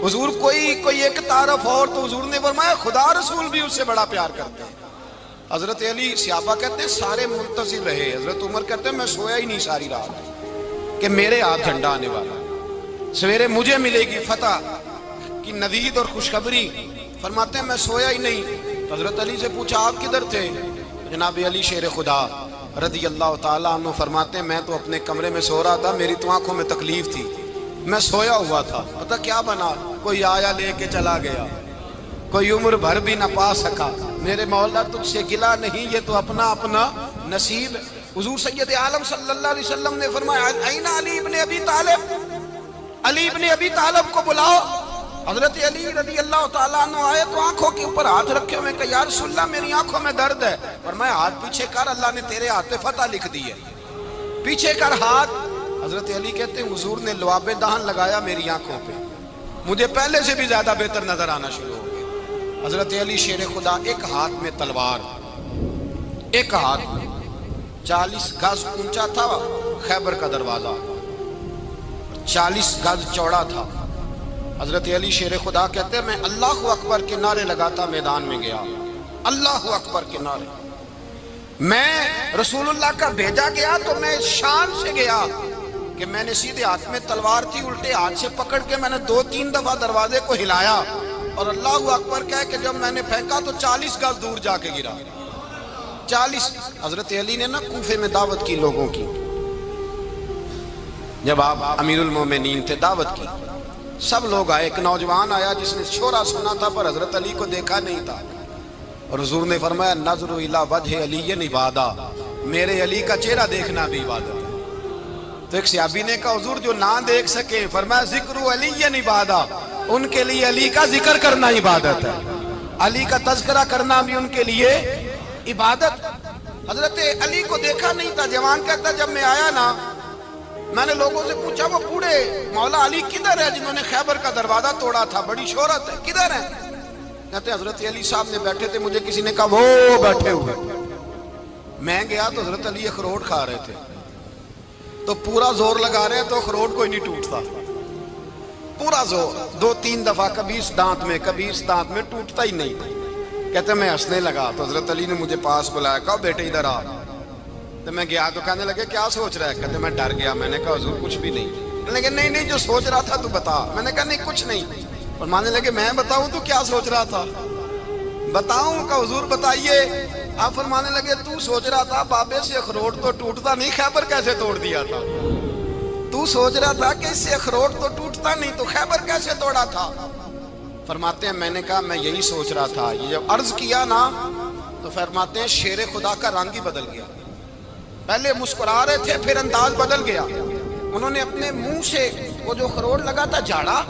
حضور کوئی ایک تعارف اور، تو حضور نے فرمایا خدا رسول بھی اس سے بڑا پیار کرتے ہیں۔ حضرت علی صحابہ کہتے ہیں سارے منتظر رہے، حضرت عمر کہتے ہیں میں سویا ہی نہیں ساری رات کہ میرے ہاتھ جھنڈا آنے والا، سویرے مجھے ملے گی فتح کی نوید اور خوشخبری۔ فرماتے ہیں میں سویا ہی نہیں۔ حضرت علی سے پوچھا آپ کدھر تھے؟ جناب علی شیر خدا رضی اللہ تعالیٰ عنہ فرماتے ہیں میں تو اپنے کمرے میں سو رہا تھا، میری تو آنکھوں میں تکلیف تھی، میں سویا ہوا تھا، پتہ کیا بنا، کوئی آیا لے کے چلا گیا، کوئی عمر بھر بھی نہ پا سکا، میرے مولا تجھ سے گلا نہیں، یہ تو اپنا اپنا نصیب ہے۔ حضور سید عالم صلی اللہ علیہ وسلم نے فرمایا این علی ابن ابی طالب، علی ابن ابی طالب کو بلاؤ۔ حضرت علی رضی اللہ تعالیٰ عنہ آئے تو آنکھوں کے اوپر ہاتھ رکھے ہوئے کہ یا رسول اللہ میری آنکھوں میں درد ہے، فرمایا ہاتھ پیچھے کر، اللہ نے تیرے ہاتھ پہ فتح لکھ دی ہے، پیچھے کر ہاتھ۔ حضرت علی کہتے ہیں حضور نے لعاب دہن لگایا میری آنکھوں پہ، مجھے پہلے سے بھی زیادہ بہتر نظر آنا شروع ہو گیا۔ حضرت علی شیر خدا، ایک ہاتھ میں تلوار، ایک ہاتھ میں 40 گز اونچا تھا خیبر کا دروازہ، 40 گز چوڑا تھا۔ حضرت علی شیر خدا کہتے ہیں میں اللہ اکبر کے نعرے لگاتا میدان میں گیا، اللہ اکبر کے نعرے۔ میں رسول اللہ کا بھیجا گیا تو میں شان سے گیا کہ میں نے سیدھے ہاتھ میں تلوار تھی، الٹے ہاتھ سے پکڑ کے میں نے 2-3 دفعہ دروازے کو ہلایا اور اللہ اکبر کہہ کہ جب میں نے پھینکا تو 40 گز دور جا کے گرا۔ 40۔ حضرت علی نے نا کوفے میں دعوت کی لوگوں کی، جب آپ امیر المومنین تھے، دعوت کی، سب لوگ آئے۔ ایک نوجوان آیا جس نے شورا سنا تھا پر حضرت علی کو دیکھا نہیں تھا، اور حضور نے فرمایا نظر الی وجہ علی عبادہ، میرے علی کا چہرہ دیکھنا بھی عبادت ہے۔ تو ایک صحابی نے کہا حضور جو نہ دیکھ سکے، فرمایا ذکر علی عبادہ، ان کے لیے علی کا ذکر کرنا عبادت ہے، علی کا تذکرہ کرنا بھی ان کے لیے عبادت۔ حضرت علی کو دیکھا نہیں تھا۔ جوان کہتا جب میں آیا نا، میں نے لوگوں سے پوچھا وہ بوڑھے مولا علی کدھر ہے جنہوں نے خیبر کا دروازہ توڑا تھا، بڑی شہرت ہے، کدھر ہے؟ کہتے حضرت علی صاحب نے بیٹھے تھے، مجھے کسی نے کہا وہ بیٹھے ہوئے۔ میں گیا تو حضرت علی اخروٹ کھا رہے تھے، تو پورا زور لگا رہے تو اخروٹ کوئی نہیں ٹوٹتا، پورا زور 2-3 دفعہ، کبھی اس دانت میں کبھی اس دانت میں، ٹوٹتا ہی نہیں۔ کہتے میں ہنسنے لگا تو حضرت علی نے مجھے پاس بلایا، کہا بیٹے ادھر آ۔ تو میں گیا تو کہنے لگے کیا سوچ رہا ہے؟ کہتے میں ڈر گیا۔ میں نے کہا حضور کچھ بھی نہیں۔ کہنے لگے نہیں جو سوچ رہا تھا تو بتا۔ میں نے کہا نہیں کچھ نہیں۔ فرمانے لگے میں بتاؤں تو کیا سوچ رہا تھا؟ بتاؤں؟ کہ حضور بتائیے۔ آپ فرمانے لگے تو سوچ رہا تھا بابے سے اخروٹ تو ٹوٹتا نہیں، خیبر کیسے توڑ دیا تھا؟ تو سوچ رہا تھا کہ اس سے اخروٹ تو ٹوٹتا نہیں تو خیبر کیسے توڑا تھا؟ فرماتے ہیں میں نے کہا میں یہی سوچ رہا تھا۔ یہ جب عرض کیا نا تو فرماتے ہیں شیر خدا کا رنگ ہی بدل گیا، پہلے مسکرا رہے تھے پھر انداز بدل گیا۔ انہوں نے اپنے منہ سے وہ جو خروٹ لگا تھا جھاڑا،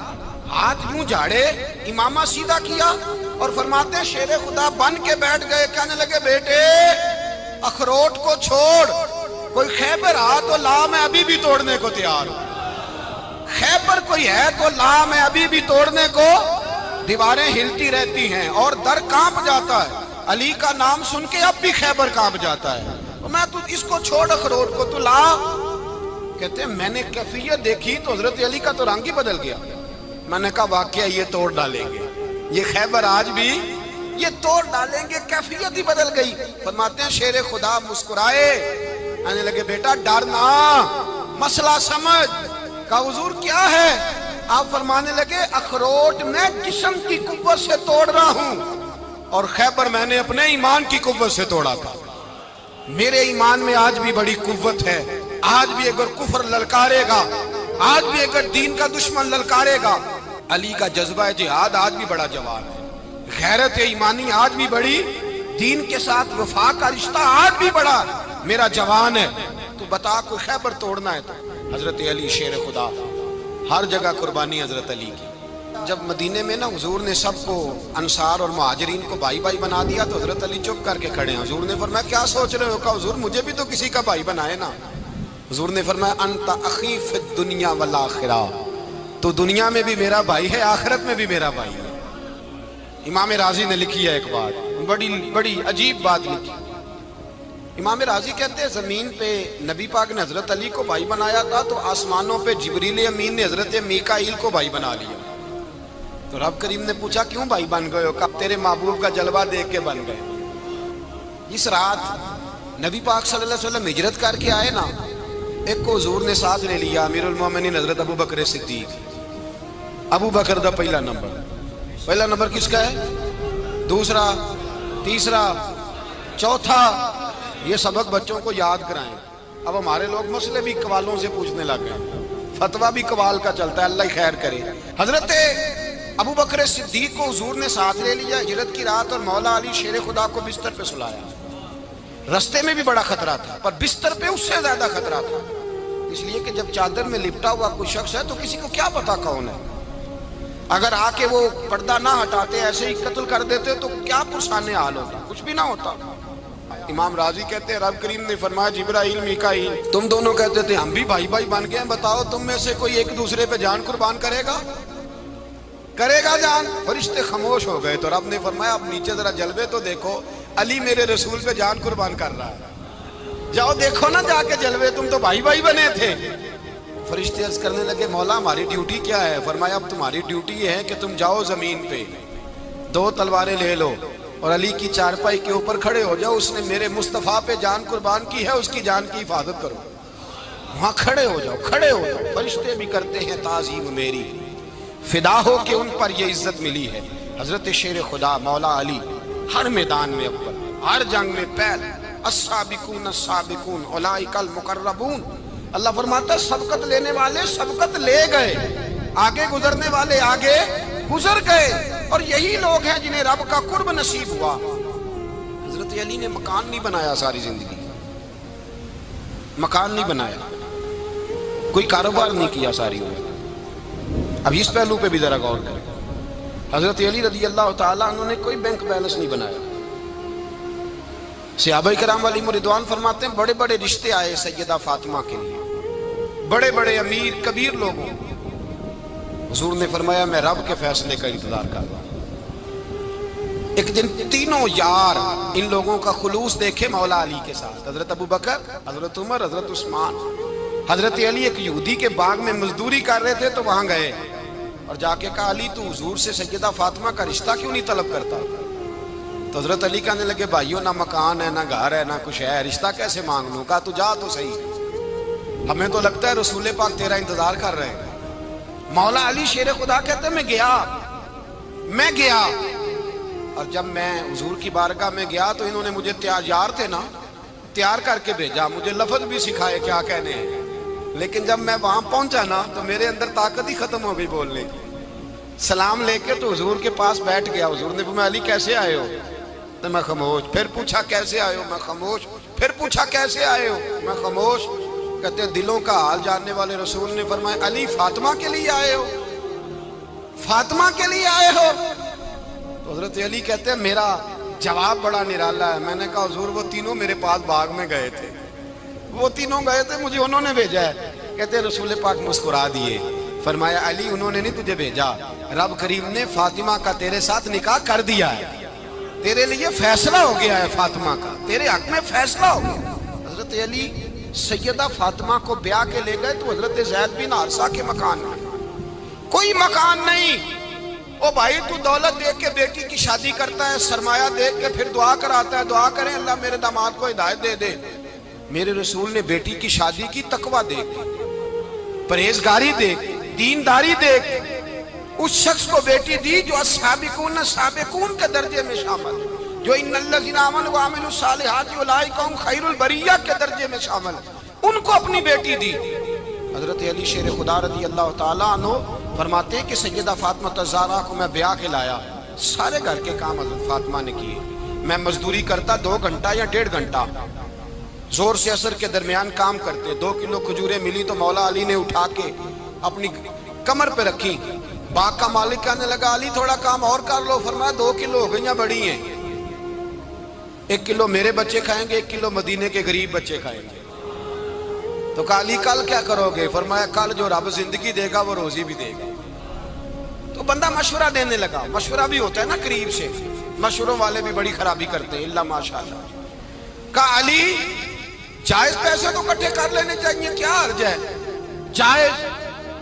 ہاتھ یوں جھاڑے، امامہ سیدھا کیا، اور فرماتے ہیں شیر خدا بن کے بیٹھ گئے۔ کہنے لگے بیٹے اخروٹ کو چھوڑ، کوئی خیبر آ تو لا، میں ابھی بھی توڑنے کو تیار ہوں۔ خیبر کوئی ہے تو لا، میں ابھی بھی توڑنے کو۔ دیواریں ہلتی رہتی ہیں اور در کانپ جاتا ہے، علی کا نام سن کے اب بھی خیبر کانپ جاتا ہے۔ میں تو اس کو چھوڑ اخروٹ کو تو لا۔ کہتے ہیں میں نے کیفیت دیکھی تو حضرت علی کا تو رنگ ہی بدل گیا۔ میں نے کہا واقعہ یہ توڑ ڈالیں گے، یہ خیبر آج بھی یہ توڑ ڈالیں گے، کیفیت ہی بدل گئی۔ فرماتے ہیں شیر خدا مسکرائے، آنے لگے بیٹا ڈرنا، مسئلہ سمجھ۔ کہا حضور کیا ہے؟ آپ فرمانے لگے اخروٹ میں جسم کی قوت سے توڑ رہا ہوں، اور خیبر میں نے اپنے ایمان کی قوت سے توڑا تھا۔ میرے ایمان میں آج بھی بڑی قوت ہے، آج بھی اگر کفر للکارے گا، آج بھی اگر دین کا دشمن للکارے گا، علی کا جذبہ جہاد آج بھی بڑا جوان ہے، غیرت ایمانی آج بھی بڑی، دین کے ساتھ وفا کا رشتہ آج بھی بڑا میرا جوان ہے۔ تو بتا کوئی خیبر توڑنا ہے تو حضرت علی شیر خدا، ہر جگہ قربانی حضرت علی کی۔ جب مدینے میں نا حضور نے سب کو انصار اور مہاجرین کو بھائی بھائی بنا دیا تو حضرت علی چپ کر کے کھڑے ہیں۔ حضور نے فرمایا کیا سوچ رہے ہو؟ کہا حضور مجھے بھی تو کسی کا بھائی بنائے نا۔ حضور نے فرمایا انت اخی فی الدنیا والآخرہ، تو دنیا میں بھی میرا بھائی ہے، آخرت میں بھی میرا بھائی ہے۔ امام راضی نے لکھی ہے ایک بات، بڑی عجیب بات لکھی۔ امام راضی کہتے ہیں زمین پہ نبی پاک نے حضرت علی کو بھائی بنایا تھا تو آسمانوں پہ جبریل امین نے حضرت میکائیل کو بھائی بنا لیا۔ تو رب کریم نے پوچھا کیوں بھائی بن گئے ہو؟ کہا تیرے محبوب کا جلوہ دیکھ کے بن گئے۔ اس رات نبی پاک صلی اللہ علیہ وسلم ہجرت کر کے آئے نا، ایک کو حضور نے ساتھ لے لیا، امیر المومنین حضرت ابو بکر صدیق۔ ابو بکر دا پہلا نمبر کس کا ہے؟ دوسرا، تیسرا، چوتھا، یہ سبق بچوں کو یاد کرائیں۔ اب ہمارے لوگ مسئلے بھی قوالوں سے پوچھنے لگ گئے، فتویٰ بھی قوال کا چلتا ہے، اللہ خیر کرے۔ حضرت ابو بکر صدیق کو حضور نے ساتھ لے لیا ہجرت کی رات، اور مولا علی شیر خدا کو بستر پہ سلایا۔ رستے میں بھی بڑا خطرہ تھا پر بستر پہ اس سے زیادہ خطرہ تھا، اس لیے کہ جب چادر میں لپٹا ہوا کوئی شخص ہے تو کسی کو کیا پتا کون ہے، اگر آ کے وہ پردہ نہ ہٹاتے ایسے ہی قتل کر دیتے تو کیا پرسانے حال ہوتا، کچھ بھی نہ ہوتا۔ امام راضی کہتے ہیں رب کریم نے فرمایا جبرائیل میکائیل تم دونوں کہتے تھے ہم بھی بھائی بھائی بن گئے ہیں، بتاؤ تم میں سے کوئی ایک دوسرے پہ جان قربان کرے گا؟ کرے گا جان؟ فرشتے خاموش ہو گئے تو رب نے فرمایا اب نیچے ذرا جلوے تو دیکھو، علی میرے رسول پہ جان قربان کر رہا ہے، جاؤ دیکھو نا جا کے جلوے، تم تو بھائی بھائی بنے تھے۔ فرشتے عرض کرنے لگے مولا ہماری ڈیوٹی کیا ہے؟ فرمایا اب تمہاری ڈیوٹی یہ ہے کہ تم جاؤ زمین پہ، 2 تلواریں لے لو اور علی کی چارپائی کے اوپر کھڑے ہو جاؤ، اس نے میرے مصطفیٰ پہ جان قربان کی ہے، اس کی جان کی حفاظت کرو۔ وہاں کھڑے ہو جاؤ، کھڑے ہو جاؤ۔ فرشتے بھی کرتے ہیں تعظیم میری، فدا ہو کہ ان پر یہ عزت ملی ہے۔ حضرت شیر خدا مولا علی ہر میدان میں اول، ہر جنگ میں پہل، السابقون السابقون اولئک المقربون۔ اللہ فرماتا ہے سبقت لینے والے سبقت لے گئے، آگے گزرنے والے آگے گزر گئے، اور یہی لوگ ہیں جنہیں رب کا قرب نصیب ہوا۔ حضرت علی نے مکان نہیں بنایا ساری زندگی، مکان نہیں بنایا، کوئی کاروبار نہیں کیا ساری عمر۔ اب اس پہلو پہ بھی ذرا غور کریں، حضرت علی رضی اللہ تعالیٰ عنہ نے کوئی بینک بیلنس نہیں بنایا۔ صحابہ کرام علیہم رضوان فرماتے ہیں بڑے بڑے رشتے آئے سیدہ فاطمہ کے لیے، بڑے بڑے امیر کبیر لوگوں، حضور نے فرمایا میں رب کے فیصلے کا انتظار کر رہا ہوں۔ ایک دن تینوں یار ان لوگوں کا خلوص دیکھے مولا علی کے ساتھ، حضرت ابو بکر، حضرت عمر، حضرت عثمان۔ حضرت علی ایک یہودی کے باغ میں مزدوری کر رہے تھے تو وہاں گئے اور جا کے کہا علی تو حضور سے سیدہ فاطمہ کا رشتہ کیوں نہیں طلب کرتا؟ تو حضرت علی کہنے لگے بھائیو نہ مکان ہے، نہ گھر ہے، نہ کچھ ہے، رشتہ کیسے مانگ لوں؟ کہا تو جا تو صحیح، ہمیں تو لگتا ہے رسول پاک تیرا انتظار کر رہے ہیں۔ مولا علی شیر خدا کہتے ہیں میں گیا اور جب میں حضور کی بارگاہ میں گیا تو انہوں نے مجھے تیار تھے نا، تیار کر کے بھیجا، مجھے لفظ بھی سکھائے کیا کہنے ہیں، لیکن جب میں وہاں پہنچا نا تو میرے اندر طاقت ہی ختم ہو گئی بولنے کی۔ سلام لے کے تو حضور کے پاس بیٹھ گیا، حضور نے فرمایا علی کیسے آئے ہو؟ تو میں خاموش، پھر پوچھا کیسے آئے ہو؟ میں خاموش، پھر پوچھا کیسے آئے ہو؟ میں خاموش۔ کہتے ہیں دلوں کا حال جاننے والے رسول نے فرمایا علی فاطمہ کے لیے آئے ہو؟ فاطمہ کے لیے آئے ہو؟ تو حضرت علی کہتے ہیں میرا جواب بڑا نرالا ہے۔ میں نے کہا حضور وہ تینوں میرے پاس باغ میں گئے تھے، وہ تینوں گئے تھے، مجھے انہوں نے بھیجا ہے۔ کہتے ہیں رسول پاک مسکرا دیے، فرمایا علی انہوں نے نہیں تجھے بھیجا، رب کریم نے فاطمہ کا تیرے ساتھ نکاح کر دیا ہے، تیرے لیے فیصلہ ہو گیا ہے، فاطمہ کا تیرے حق میں فیصلہ ہو گیا۔ حضرت علی سیدہ فاطمہ کو بیاہ کے لے گئے تو حضرت زید بن حارثہ کے مکان میں کوئی مکان نہیں۔ او بھائی تو دولت دیکھ کے بیٹی کی شادی کرتا ہے، سرمایہ دیکھ کے پھر دعا کراتا ہے، دعا کریں اللہ میرے داماد کو ہدایت دے دے۔ میرے رسول نے بیٹی کی شادی کی تقوی دیکھ، پرہیزگاری دیکھ، دینداری دیکھ، اس شخص کو بیٹی دی جو السابقون السابقون کے درجے میں شامل، جو ان الذین آمنوا وعملوا الصالحات اولئک هم خیر البریہ کے درجے میں شامل، ان کو اپنی بیٹی دی۔ حضرت علی شیر خدا رضی اللہ تعالیٰ عنہ فرماتے ہیں کہ سیدہ فاطمہ الزہرا کو میں بیاہ کے لایا، سارے گھر کے کام حضرت فاطمہ نے کیے، میں مزدوری کرتا 2 گھنٹہ یا 1.5 گھنٹہ، زور سے عصر کے درمیان کام کرتے، 2 کلو کھجوریں ملی تو مولا علی نے اٹھا کے اپنی کمر پہ رکھی۔ باغ کا مالک کہنے لگا علی تھوڑا کام اور کر لو، فرمایا 2 کلو ہو گئیاں بڑی ہیں، 1 کلو میرے بچے کھائیں گے، 1 کلو مدینے کے غریب بچے کھائیں گے۔ تو کہا علی کل کیا کرو گے؟ فرمایا کل جو رب زندگی دے گا وہ روزی بھی دے گا۔ تو بندہ مشورہ دینے لگا، مشورہ بھی ہوتا ہے نا قریب سے، مشوروں والے بھی بڑی خرابی کرتے ہیں اللہ ماشاءاللہ۔ کہا علی جائز پیسے تو کٹھے کر لینے چاہیے، کیا حرج ہے،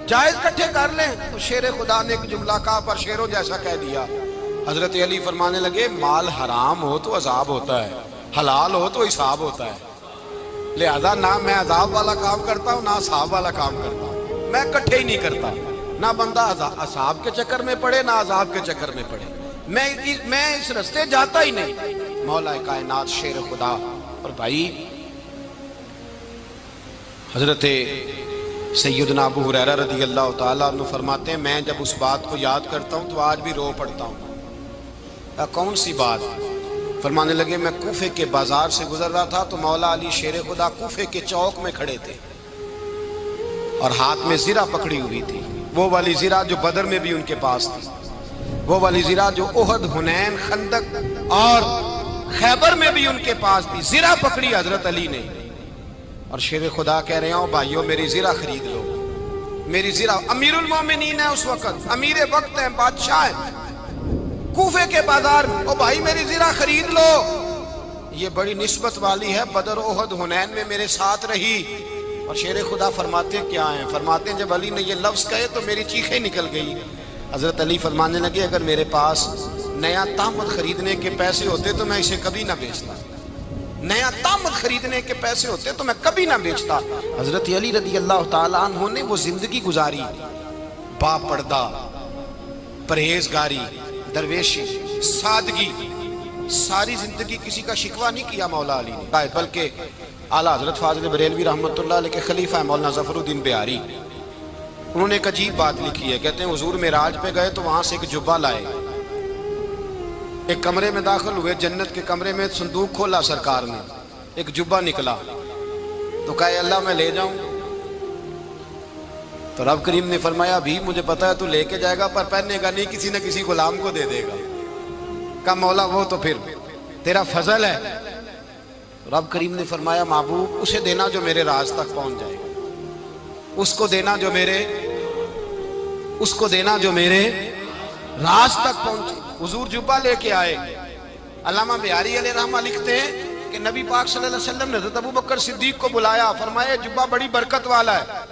جائز کٹھے کر لیں۔ تو شیر خدا نے ایک جملہ کہا پر شیروں جیسا کہہ دیا۔ حضرت علی فرمانے لگے مال حرام ہو تو عذاب ہوتا ہے، حلال ہو تو حساب ہوتا ہے، لہذا نہ میں عذاب والا کام کرتا ہوں نہ حساب والا کام کرتا ہوں، میں کٹھے ہی نہیں کرتا، نہ بندہ حساب کے چکر میں پڑے نہ عذاب کے چکر میں پڑے، میں اس رستے جاتا ہی نہیں۔ مولا کائنات شیر خدا۔ اور بھائی حضرت سیدنا ابو ہریرہ رضی اللہ تعالیٰ عنہ فرماتے ہیں میں جب اس بات کو یاد کرتا ہوں تو آج بھی رو پڑتا ہوں۔ کون سی بات؟ فرمانے لگے میں کوفے کے بازار سے گزر رہا تھا تو مولا علی شیر خدا کوفے کے چوک میں کھڑے تھے اور ہاتھ میں زرہ پکڑی ہوئی تھی، وہ والی زرہ جو بدر میں بھی ان کے پاس تھی، وہ والی زرہ جو احد، حنین، خندق اور خیبر میں بھی ان کے پاس تھی۔ زرہ پکڑی حضرت علی نے اور شیر خدا کہہ رہے ہوں بھائیوں میری زرہ خرید لو، میری زرا امیر المومنین ہے اس وقت، امیر وقت ہے، بادشاہ ہے کوفے کے بازار میں، او بھائی میری زرا خرید لو، یہ بڑی نسبت والی ہے، بدر احد حنین میں میرے ساتھ رہی۔ اور شیر خدا فرماتے کیا ہیں؟ فرماتے ہیں جب علی نے یہ لفظ کہے تو میری چیخیں نکل گئی۔ حضرت علی فرمانے لگے اگر میرے پاس نیا تامت خریدنے کے پیسے ہوتے تو میں اسے کبھی نہ بیچتا، نیا تامت خریدنے کے پیسے ہوتے تو میں کبھی نہ بیچتا۔ حضرت علی رضی اللہ تعالیٰ عنہ نے وہ زندگی گزاری، با پردہ، پرہیزگاری، درویشی، سادگی، ساری زندگی کسی کا شکوہ نہیں کیا مولا علی نے، بلکہ اعلیٰ حضرت فاضل بریلوی رحمۃ اللہ علیہ کے خلیفہ مولانا ظفر الدین بہاری، انہوں نے ایک عجیب بات لکھی ہے، کہتے ہیں حضور معراج پہ گئے تو وہاں سے ایک جبہ لائے، ایک کمرے میں داخل ہوئے، جنت کے کمرے میں صندوق کھولا سرکار نے، ایک جبہ نکلا تو کہا اے اللہ میں لے جاؤں؟ تو رب کریم نے فرمایا بھی مجھے پتا ہے تو لے کے جائے گا پر پہننے گا نہیں، کسی نہ کسی غلام کو دے دے گا۔ کہا مولا وہ تو پھر تیرا فضل ہے۔ رب کریم نے فرمایا محبوب اسے دینا جو میرے راز تک پہنچ جائے، اس کو دینا جو میرے راز تک پہنچے۔ حضور جبہ لے کے آئے۔ علامہ بہاری علیہ رحمہ لکھتے ہیں کہ نبی پاک صلی اللہ علیہ وسلم نے حضرت ابوبکر صدیق کو بلایا، فرمایا جبہ بڑی برکت والا ہے،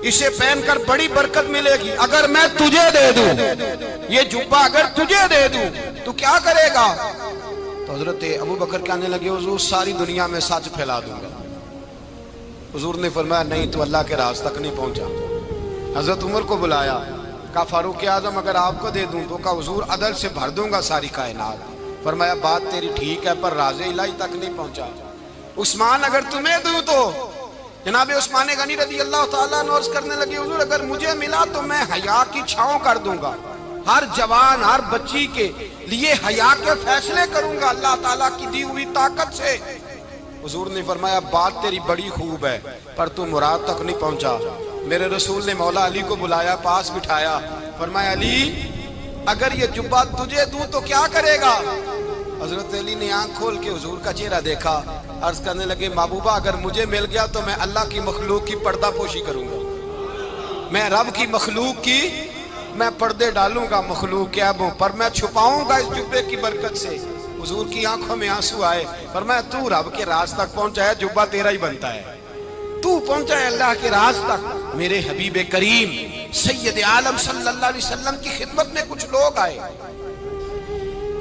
اسے پہن کر بڑی برکت ملے گی، اگر میں تجھے دے دوں، یہ جبہ اگر تجھے دے دوں تو کیا کرے گا؟ تو حضرت ابوبکر کہنے لگے حضور ساری دنیا میں سچ پھیلا دوں گا۔ حضور نے فرمایا نہیں تو اللہ کے راز تک نہیں پہنچا۔ حضرت عمر کو بلایا، کہا فاروق اعظم اگر آپ کو دے دوں تو کہا حضور عدل سے بھر دوں گا ساری کائنات۔ فرمایا بات تیری ٹھیک ہے پر راز الہی تک نہیں پہنچا۔ عثمان اگر تمہیں دوں تو جناب عثمان غنی رضی اللہ تعالیٰ عنہ عرض کرنے لگے حضور اگر مجھے ملا تو میں حیا کی چھاؤں کر دوں گا، ہر جوان ہر بچی کے لیے حیا کے فیصلے کروں گا اللہ تعالیٰ کی دی ہوئی طاقت سے۔ حضور نے فرمایا بات تیری بڑی خوب ہے پر تو مراد تک نہیں پہنچا۔ میرے رسول نے مولا علی کو بلایا، پاس بٹھایا، فرمایا علی اگر یہ جبہ تجھے دوں تو کیا کرے گا؟ حضرت علی نے آنکھ کھول کے حضور کا چہرہ دیکھا، عرض کرنے لگے محبوبہ اگر مجھے مل گیا تو میں اللہ کی مخلوق کی پردہ پوشی کروں گا، میں رب کی مخلوق کی میں پردے ڈالوں گا مخلوق کے عیبوں پر، میں چھپاؤں گا اس جبے کی برکت سے۔ حضور کی آنکھوں میں آنسو آئے، فرمایا تو رب کے راز تک پہنچا ہے، جبہ تیرا ہی بنتا ہے، تو پہنچا ہے اللہ کے راز تک۔ میرے حبیب کریم سید عالم صلی اللہ علیہ وسلم کی خدمت میں کچھ لوگ آئے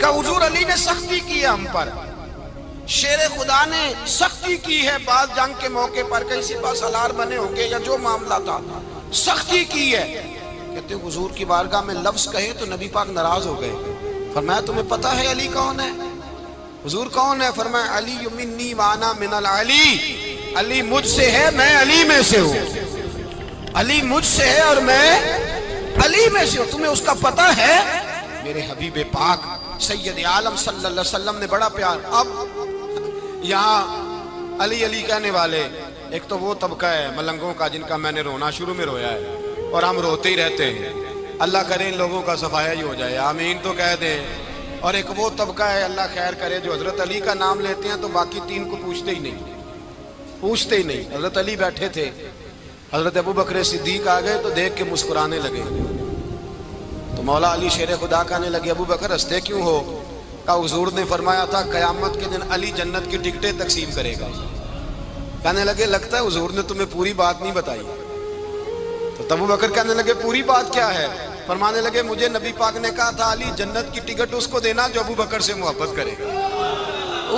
کہ حضور علی نے سختی کی ہے ہم پر، شیر خدا نے سختی کی ہے، بعض جنگ کے موقع پر کہیں سپاہ سالار بنے ہوں گے یا جو معاملہ تھا سختی کی ہے۔ کہتے ہیں حضور کی بارگاہ میں لفظ کہے تو نبی پاک ناراض ہو گئے۔ فرمایا تمہیں پتا ہے علی کون ہے؟ حضور کون ہے؟ فرمایا علی منی وانا من العلی، علی مجھ سے ہے میں علی میں سے ہوں، علی مجھ سے ہے اور میں علی میں سے ہوں، تمہیں اس کا پتہ ہے؟ میرے حبیب پاک سید عالم صلی اللہ علیہ وسلم نے بڑا پیار۔ اب یہاں علی علی کہنے والے ایک تو وہ طبقہ ہے ملنگوں کا جن کا میں نے رونا شروع میں رویا ہے اور ہم روتے ہی رہتے ہیں، اللہ کرے ان لوگوں کا صفایا ہی ہو جائے، آمین تو کہہ دیں۔ اور ایک وہ طبقہ ہے اللہ خیر کرے جو حضرت علی کا نام لیتے ہیں تو باقی تین کو پوچھتے ہی نہیں۔ حضرت علی بیٹھے تھے، حضرت ابوبکر صدیق آ گئے تو دیکھ کے مسکرانے لگے، تو مولا علی شیر خدا کہنے لگے ابوبکر ہنستے کیوں ہو؟ کہا حضور نے فرمایا تھا قیامت کے دن علی جنت کی ٹکٹیں تقسیم کرے گا۔ کہنے لگے لگتا ہے حضور نے تمہیں پوری بات نہیں بتائی۔ تو ابوبکر کہنے لگے پوری بات کیا ہے؟ فرمانے لگے مجھے نبی پاک نے کہا تھا علی جنت کی ٹکٹ اس کو دینا جو ابوبکر سے محبت کرے گا،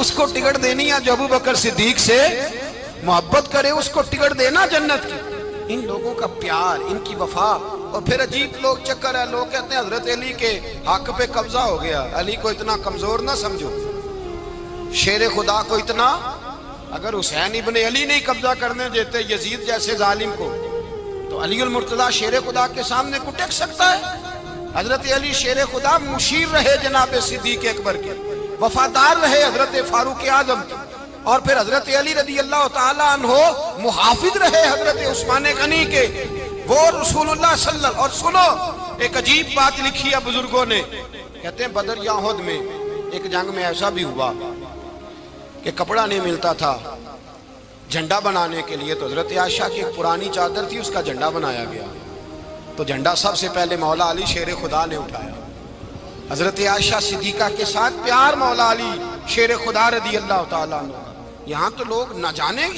اس کو ٹکٹ دینی ہے جو ابوبکر صدیق سے محبت کرے، اس کو ٹکٹ دینا جنت کی۔ ان لوگوں کا پیار، ان کی وفا۔ اور پھر عجیب لوگ چکر ہے، لوگ کہتے ہیں حضرت علی کے حق پہ قبضہ ہو گیا، علی کو اتنا کمزور نہ سمجھو، شیر خدا کو اتنا، اگر حسین ابن علی نہیں قبضہ کرنے دیتے یزید جیسے ظالم کو تو علی المرتضیٰ شیر خدا کے سامنے کو ٹک سکتا ہے؟ حضرت علی شیر خدا مشیر رہے جناب صدیق اکبر کے، وفادار رہے حضرت فاروق اعظم کے، اور پھر حضرت علی رضی اللہ تعالیٰ عنہ محافظ رہے حضرت عثمان غنی کے، وہ رسول اللہ صلی اللہ علیہ وسلم۔ اور سنو ایک عجیب بات لکھی ہے بزرگوں نے، کہتے ہیں بدر یا احد میں ایک جنگ میں ایسا بھی ہوا کہ کپڑا نہیں ملتا تھا، جھنڈا بنانے کے لیے تو حضرت عائشہ کی ایک پرانی چادر تھی، اس کا جھنڈا بنایا گیا۔ تو جھنڈا سب سے پہلے مولا علی شیر خدا نے اٹھایا۔ حضرت عائشہ صدیقہ کے ساتھ پیار مولا علی شیر خدا رضی اللہ تعالیٰ عنہ۔ یہاں تو لوگ نہ جانے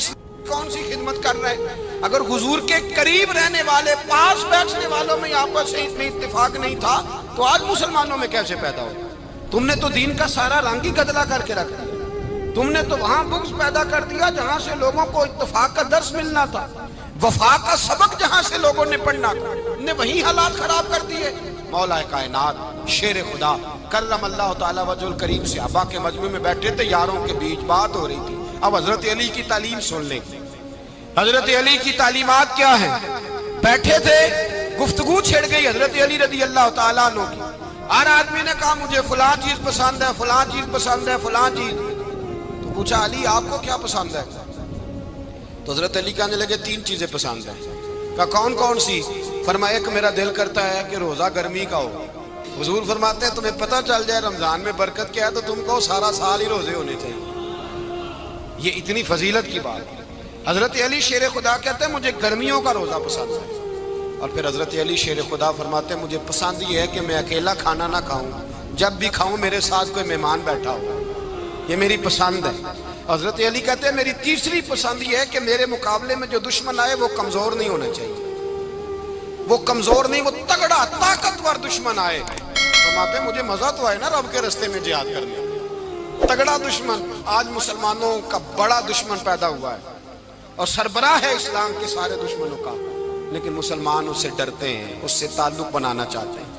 کون سی خدمت کر رہے ہیں۔ اگر حضور کے قریب رہنے والے، پاس بیٹھنے والوں میں آپس میں اتفاق نہیں تھا تو آج مسلمانوں میں کیسے پیدا ہو؟ تم نے تو دین کا سارا رنگ ہی گدلا کر کے رکھ دیا۔ تم نے تو وہاں بغض پیدا کر دیا جہاں سے لوگوں کو اتفاق کا درس ملنا تھا، وفا کا سبق جہاں سے لوگوں نے پڑھنا تھا، نے وہی حالات خراب کر دیے۔ مولا کائنات شیر خدا کرم اللہ تعالیٰ وجہ الکریم صحابہ کے مجمع میں بیٹھے تھے، یاروں کے بیچ بات ہو رہی تھی۔ اب حضرت علی کی تعلیم سن لیں۔ حضرت علی کی تعلیمات کیا ہیں؟ بیٹھے تھے، گفتگو چھڑ گئی حضرت علی رضی اللہ تعالیٰ عنہ کی۔ ہر آدمی نے کہا مجھے فلاں چیز پسند ہے، فلاں چیز پسند ہے، فلاں چیز۔ تو پوچھا علی آپ کو کیا پسند ہے؟ تو حضرت علی کہنے لگے 3 چیزیں پسند ہیں۔ کہا کون کون سی؟ فرمایا ایک میرا دل کرتا ہے کہ روزہ گرمی کا ہو۔ حضور فرماتے ہیں تمہیں پتہ چل جائے رمضان میں برکت کیا ہے تو تم کو سارا سال ہی روزے ہونے چاہیے۔ یہ اتنی فضیلت کی بات۔ حضرت علی شیر خدا کہتے ہیں مجھے گرمیوں کا روزہ پسند ہے۔ اور پھر حضرت علی شیر خدا فرماتے ہیں مجھے پسند یہ ہے کہ میں اکیلا کھانا نہ کھاؤں، جب بھی کھاؤں میرے ساتھ کوئی مہمان بیٹھا ہو، یہ میری پسند ہے۔ حضرت علی کہتے ہیں میری تیسری پسند یہ ہے کہ میرے مقابلے میں جو دشمن آئے وہ کمزور نہیں ہونا چاہیے، وہ کمزور نہیں، وہ تگڑا طاقتور دشمن آئے۔ فرماتے ہیں مجھے مزہ تو آئے نا رب کے رستے میں جہاد کرنے۔ تگڑا دشمن، آج مسلمانوں کا بڑا دشمن پیدا ہوا ہے اور سربراہ ہے اسلام کے سارے دشمنوں کا، لیکن مسلمان اس سے ڈرتے ہیں، اس سے تعلق بنانا چاہتے ہیں،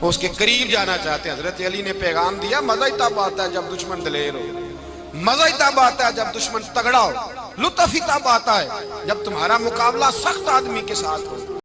وہ اس کے قریب جانا چاہتے ہیں۔ حضرت علی نے پیغام دیا مزہ ہی تب آتا ہے جب دشمن دلیر ہو، مزہ ہی تب آتا ہے جب دشمن تگڑا ہو، لطف ہی تب آتا ہے جب تمہارا مقابلہ سخت آدمی کے ساتھ ہو۔